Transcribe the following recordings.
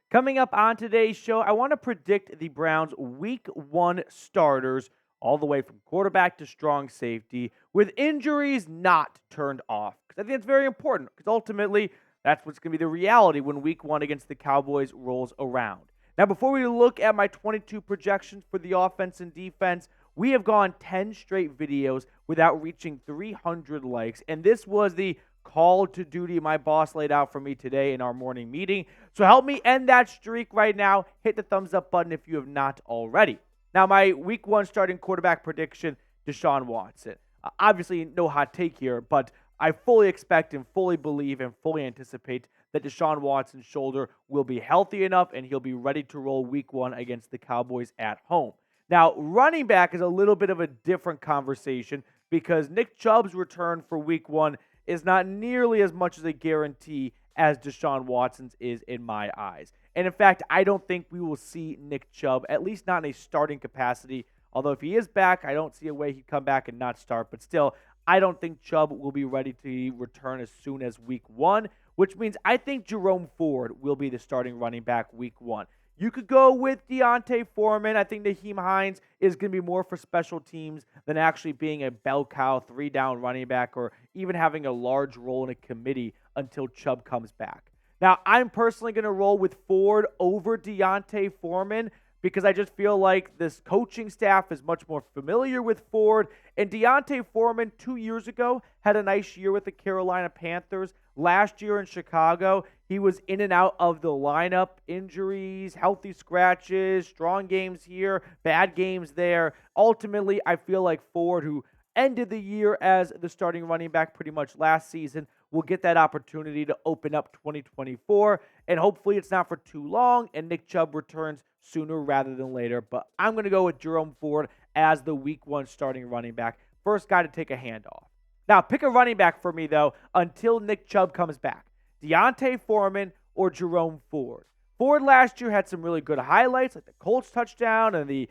Coming up on today's show, I want to predict the Browns' Week 1 starters, all the way from quarterback to strong safety, with injuries not turned off. Because I think it's very important, because ultimately, that's what's going to be the reality when Week 1 against the Cowboys rolls around. Now, before we look at my 22 projections for the offense and defense, we have gone 10 straight videos without reaching 300 likes, and this was the call to duty my boss laid out for me today in our morning meeting. So help me end that streak right now. Hit the thumbs up button if you have not already. Now, my Week 1 starting quarterback prediction, Deshaun Watson. Obviously, no hot take here, but I fully expect and fully believe and fully anticipate that Deshaun Watson's shoulder will be healthy enough and he'll be ready to roll Week 1 against the Cowboys at home. Now, running back is a little bit of a different conversation because Nick Chubb's return for Week 1 is not nearly as much as a guarantee as Deshaun Watson's is in my eyes. And in fact, I don't think we will see Nick Chubb, at least not in a starting capacity. Although if he is back, I don't see a way he'd come back and not start. But still, I don't think Chubb will be ready to return as soon as Week 1, which means I think Jerome Ford will be the starting running back Week 1. You could go with D'Onta Foreman. I think Nyheim Hines is going to be more for special teams than actually being a bell cow, 3-down running back, or even having a large role in a committee until Chubb comes back. Now, I'm personally going to roll with Ford over D'Onta Foreman because I just feel like this coaching staff is much more familiar with Ford. And D'Onta Foreman 2 years ago had a nice year with the Carolina Panthers. Last year in Chicago, he was in and out of the lineup. Injuries, healthy scratches, strong games here, bad games there. Ultimately, I feel like Ford, who ended the year as the starting running back pretty much last season, will get that opportunity to open up 2024. And hopefully it's not for too long and Nick Chubb returns sooner rather than later. But I'm going to go with Jerome Ford as the Week 1 starting running back. First guy to take a handoff. Now, pick a running back for me, though, until Nick Chubb comes back. D'Onta Foreman or Jerome Ford. Ford last year had some really good highlights, like the Colts touchdown and the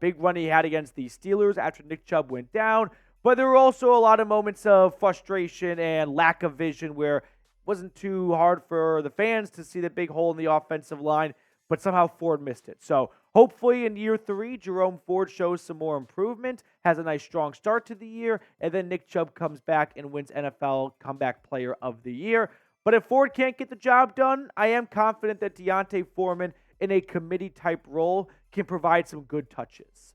big run he had against the Steelers after Nick Chubb went down. But there were also a lot of moments of frustration and lack of vision where it wasn't too hard for the fans to see the big hole in the offensive line, but somehow Ford missed it. So hopefully in year 3, Jerome Ford shows some more improvement, has a nice strong start to the year, and then Nick Chubb comes back and wins NFL Comeback Player of the Year. But if Ford can't get the job done, I am confident that D'Onta Foreman in a committee-type role can provide some good touches.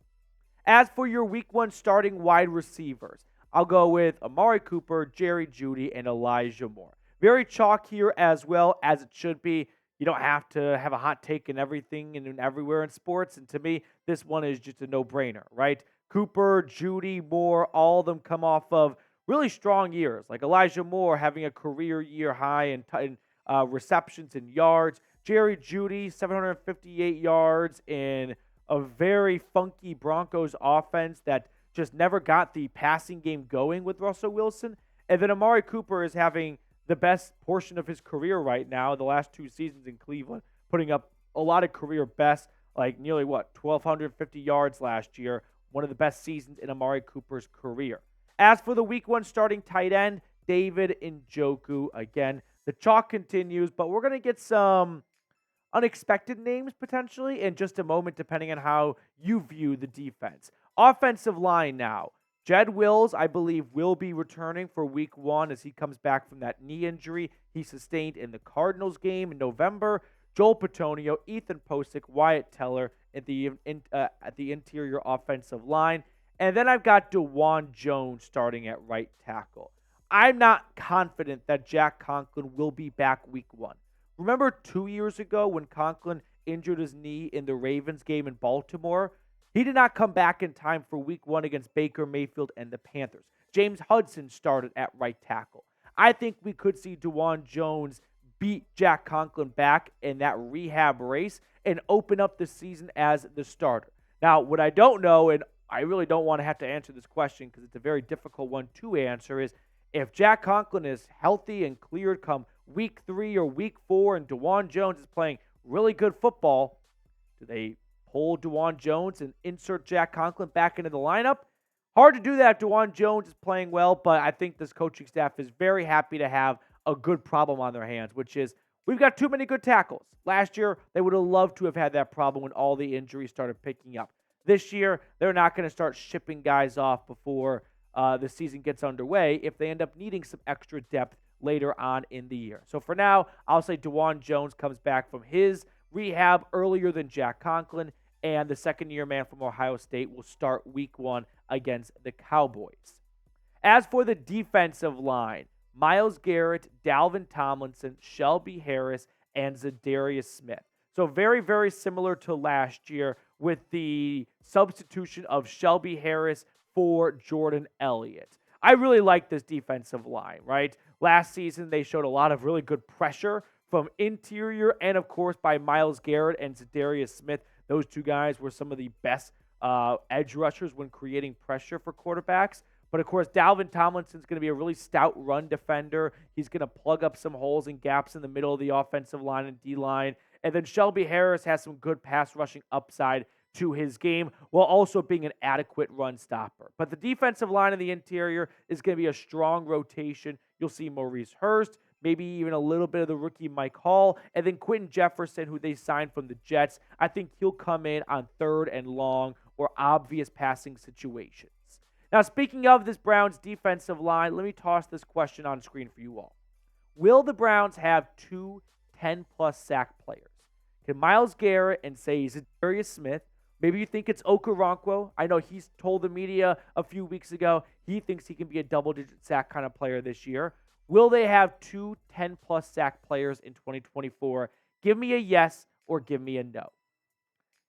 As for your Week 1 starting wide receivers, I'll go with Amari Cooper, Jerry Jeudy, and Elijah Moore. Very chalk here as well as it should be. You don't have to have a hot take in everything and everywhere in sports. And to me, this one is just a no-brainer, right? Cooper, Jeudy, Moore, all of them come off of really strong years. Like Elijah Moore having a career year high in receptions and yards. Jerry Jeudy, 758 yards in a very funky Broncos offense that just never got the passing game going with Russell Wilson. And then Amari Cooper is having the best portion of his career right now, the last 2 seasons in Cleveland, putting up a lot of career best, like nearly 1,250 yards last year, one of the best seasons in Amari Cooper's career. As for the Week 1 starting tight end, David Njoku, again, the chalk continues, but we're going to get some unexpected names potentially in just a moment, depending on how you view the defense. Offensive line now. Jedrick Wills, I believe, will be returning for Week 1 as he comes back from that knee injury he sustained in the Cardinals game in November. Joel Bitonio, Ethan Pocic, Wyatt Teller at the interior offensive line. And then I've got Dawand Jones starting at right tackle. I'm not confident that Jack Conklin will be back Week 1. Remember 2 years ago when Conklin injured his knee in the Ravens game in Baltimore? He did not come back in time for Week 1 against Baker Mayfield and the Panthers. James Hudson started at right tackle. I think we could see Dawand Jones beat Jack Conklin back in that rehab race and open up the season as the starter. Now, what I don't know, and I really don't want to have to answer this question because it's a very difficult one to answer, is if Jack Conklin is healthy and cleared come Week 3 or Week 4 and Dawand Jones is playing really good football, do they pull Dawand Jones and insert Jack Conklin back into the lineup? Hard to do that if Dawand Jones is playing well, but I think this coaching staff is very happy to have a good problem on their hands, which is We've got too many good tackles. Last year, they would have loved to have had that problem when all the injuries started picking up. This year, they're not going to start shipping guys off before the season gets underway if they end up needing some extra depth later on in the year. So for now, I'll say Dawand Jones comes back from his rehab earlier than Jack Conklin, and the second-year man from Ohio State will start week 1 against the Cowboys. As for the defensive line, Myles Garrett, Dalvin Tomlinson, Shelby Harris, and Za'Darius Smith. So very, very similar to last year with the substitution of Shelby Harris for Jordan Elliott. I really like this defensive line, right? Last season, they showed a lot of really good pressure from interior and, of course, by Myles Garrett and Za'Darius Smith. Those two guys were some of the best edge rushers when creating pressure for quarterbacks. But, of course, Dalvin Tomlinson's going to be a really stout run defender. He's going to plug up some holes and gaps in the middle of the offensive line and D-line. And then Shelby Harris has some good pass rushing upside to his game while also being an adequate run stopper. But the defensive line in the interior is going to be a strong rotation. You'll see Maurice Hurst, maybe even a little bit of the rookie Mike Hall, and then Quentin Jefferson, who they signed from the Jets. I think he'll come in on third and long or obvious passing situations. Now, speaking of this Browns defensive line, let me toss this question on screen for you all. Will the Browns have two 10-plus sack players? Can Myles Garrett and, say, Za'Darius Smith, maybe you think it's Owusu-Koramoah. I know he's told the media a few weeks ago he thinks he can be a double-digit sack kind of player this year. Will they have two 10-plus sack players in 2024? Give me a yes or give me a no.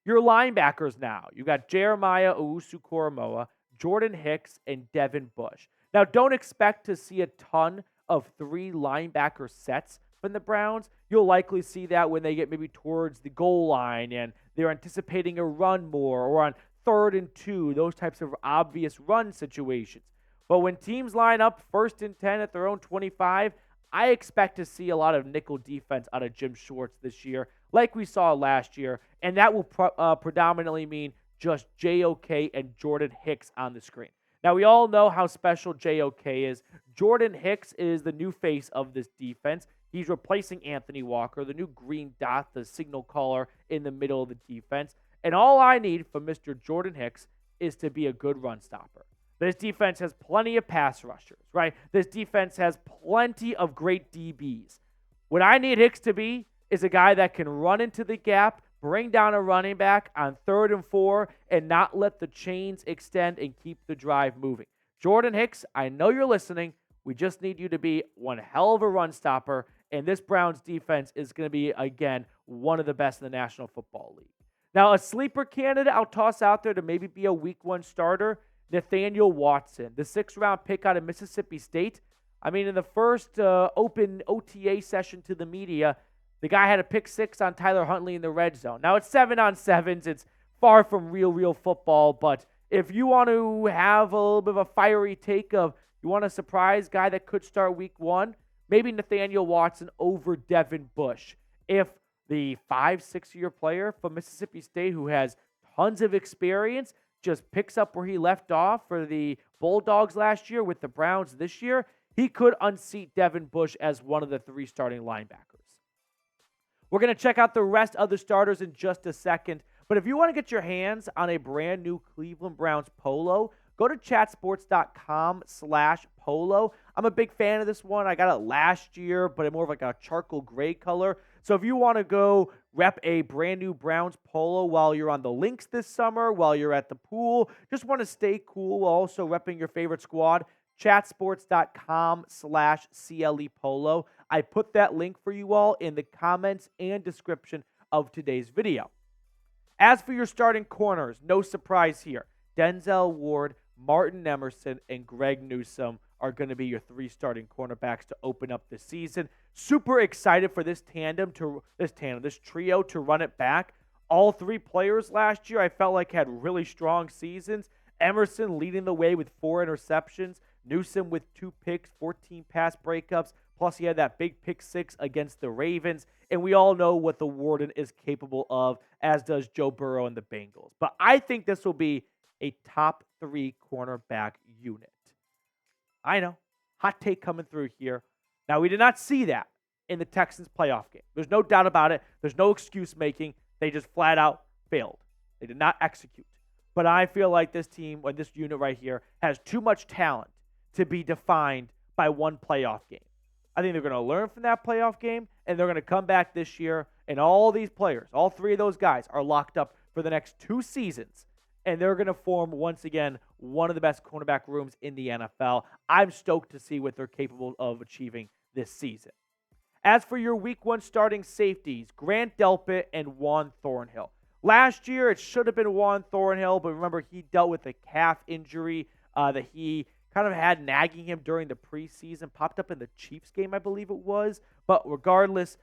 Your linebackers now. You got Jeremiah Owusu-Koramoah, Jordan Hicks, and Devin Bush. Now, don't expect to see a ton of 3 linebacker sets from the Browns. You'll likely see that when they get maybe towards the goal line and they're anticipating a run more or on 3rd and 2, those types of obvious run situations. But when teams line up 1st and 10 at their own 25, I expect to see a lot of nickel defense out of Jim Schwartz this year, like we saw last year, and that will predominantly mean just JOK and Jordan Hicks on the screen. Now, we all know how special JOK is. Jordan Hicks is the new face of this defense. He's replacing Anthony Walker, the new green dot, the signal caller in the middle of the defense. And all I need from Mr. Jordan Hicks is to be a good run stopper. This defense has plenty of pass rushers, right? This defense has plenty of great DBs. What I need Hicks to be is a guy that can run into the gap, bring down a running back on 3rd and 4, and not let the chains extend and keep the drive moving. Jordan Hicks, I know you're listening. We just need you to be one hell of a run stopper, and this Browns defense is going to be, again, one of the best in the National Football League. Now, a sleeper candidate I'll toss out there to maybe be a week 1 starter, Nathaniel Watson, the 6th-round pick out of Mississippi State. I mean, in the first open OTA session to the media, the guy had a pick 6 on Tyler Huntley in the red zone. Now, it's 7-on-7s. It's far from real football. But if you want to have a little bit of a fiery take of you want a surprise guy that could start week 1, maybe Nathaniel Watson over Devin Bush. If the 5-6-year player from Mississippi State who has tons of experience just picks up where he left off for the Bulldogs last year with the Browns this year, he could unseat Devin Bush as one of the 3 starting linebackers. We're going to check out the rest of the starters in just a second. But if you want to get your hands on a brand new Cleveland Browns polo, go to chatsports.com/polo. I'm a big fan of this one. I got it last year, but more of like a charcoal gray color. So if you want to go rep a brand new Browns polo while you're on the links this summer, while you're at the pool, just want to stay cool while also repping your favorite squad, chatsports.com/CLE polo. I put that link for you all in the comments and description of today's video. As for your starting corners, no surprise here. Denzel Ward, Martin Emerson, and Greg Newsome are going to be your 3 starting cornerbacks to open up the season. Super excited for this trio to run it back. All 3 players last year I felt like had really strong seasons. Emerson leading the way with 4 interceptions. Newsome with 2 picks, 14 pass breakups. Plus, he had that big pick 6 against the Ravens. And we all know what the Warden is capable of, as does Joe Burrow and the Bengals. But I think this will be a top 3 cornerback unit. I know. Hot take coming through here. Now, we did not see that in the Texans playoff game. There's no doubt about it. There's no excuse making. They just flat out failed. They did not execute. But I feel like this team, or this unit right here, has too much talent to be defined by one playoff game. I think they're going to learn from that playoff game, and they're going to come back this year, and all these players, all three of those guys, are locked up for the next 2 seasons, and they're going to form, once again, one of the best cornerback rooms in the NFL. I'm stoked to see what they're capable of achieving this season. As for your Week 1 starting safeties, Grant Delpit and Juan Thornhill. Last year, it should have been Juan Thornhill, but remember, he dealt with a calf injury that he kind of had nagging him during the preseason. Popped up in the Chiefs game, I believe it was. But regardless,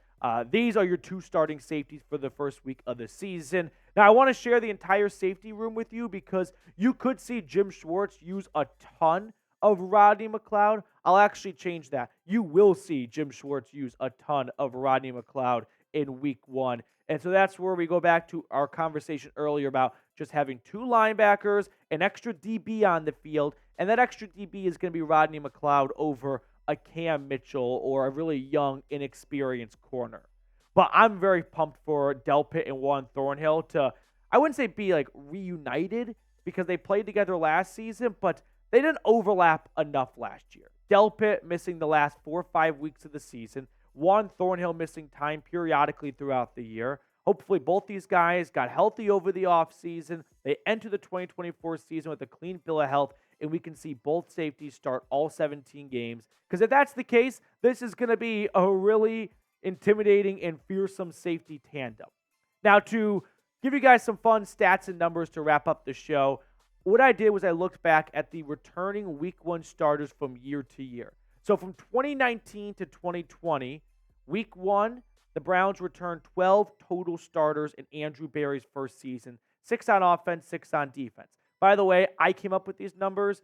these are your 2 starting safeties for the first week of the season. Now, I want to share the entire safety room with you because you could see Jim Schwartz use a ton of Rodney McLeod. I'll actually change that. You will see Jim Schwartz use a ton of Rodney McLeod in Week 1. And so that's where we go back to our conversation earlier about just having 2 linebackers, an extra DB on the field, and that extra DB is going to be Rodney McLeod over a Cam Mitchell or a really young, inexperienced corner. But I'm very pumped for Delpit and Juan Thornhill to, I wouldn't say be like reunited because they played together last season, but they didn't overlap enough last year. Delpit missing the last 4 or 5 weeks of the season. Juan Thornhill missing time periodically throughout the year. Hopefully both these guys got healthy over the offseason. They enter the 2024 season with a clean bill of health, and we can see both safeties start all 17 games. Because if that's the case, this is going to be a really intimidating and fearsome safety tandem. Now, to give you guys some fun stats and numbers to wrap up the show, what I did was I looked back at the returning Week 1 starters from year to year. So from 2019 to 2020, Week 1, the Browns returned 12 total starters in Andrew Berry's first season, 6 on offense, 6 on defense. By the way, I came up with these numbers.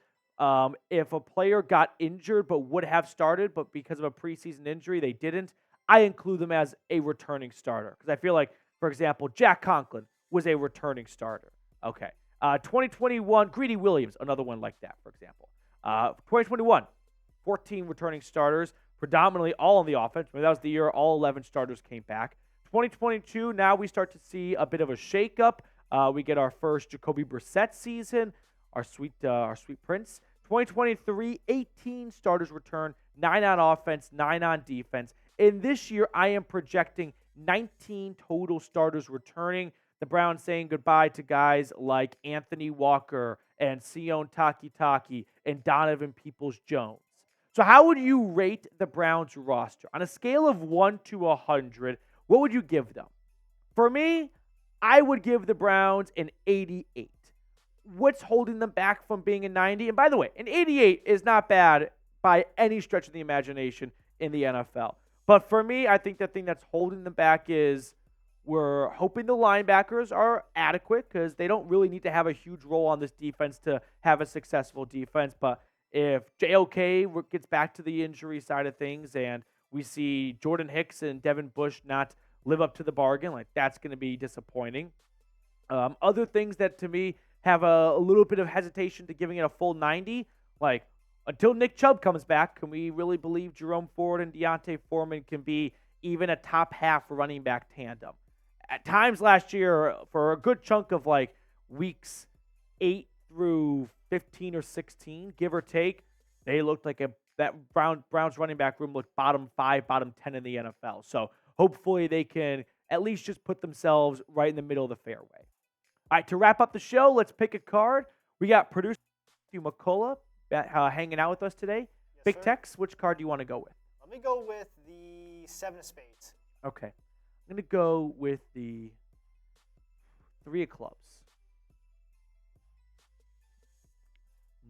If a player got injured but would have started, but because of a preseason injury, they didn't, I include them as a returning starter. Because I feel like, for example, Jack Conklin was a returning starter. Okay. 2021, Greedy Williams, another one like that, for example. 2021, 14 returning starters, predominantly all on the offense. I mean, that was the year all 11 starters came back. 2022, now we start to see a bit of a shakeup. We get our first Jacoby Brissett season, our sweet prince. 2023, 18 starters return, 9 on offense, 9 on defense. And this year, I am projecting 19 total starters returning. The Browns saying goodbye to guys like Anthony Walker and Sion Takitaki and Donovan Peoples-Jones. So how would you rate the Browns roster? On a scale of 1 to 100, what would you give them? For me, I would give the Browns an 88. What's holding them back from being a 90? And by the way, an 88 is not bad by any stretch of the imagination in the NFL. But for me, I think the thing that's holding them back is we're hoping the linebackers are adequate because they don't really need to have a huge role on this defense to have a successful defense. But if JOK gets back to the injury side of things and we see Jordan Hicks and Devin Bush not live up to the bargain, like that's going to be disappointing. Other things that to me have a little bit of hesitation to giving it a full 90, like until Nick Chubb comes back, can we really believe Jerome Ford and Deontay Foreman can be even a top half running back tandem? At times last year, for a good chunk of like weeks 8 through 15 or 16, give or take, they looked like that Browns running back room looked bottom 5, bottom 10 in the NFL. So hopefully they can at least just put themselves right in the middle of the fairway. All right, to wrap up the show, let's pick a card. We got producer Matthew McCullough hanging out with us today. Yes, Big sir. Tex, which card do you want to go with? Let me go with the 7 of spades. Okay. I'm going to go with the 3 of clubs.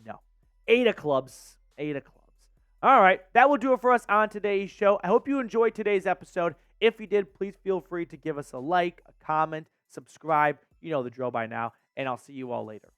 No. 8 of clubs. 8 of clubs. All right. That will do it for us on today's show. I hope you enjoyed today's episode. If you did, please feel free to give us a like, a comment, subscribe. You know the drill by now. And I'll see you all later.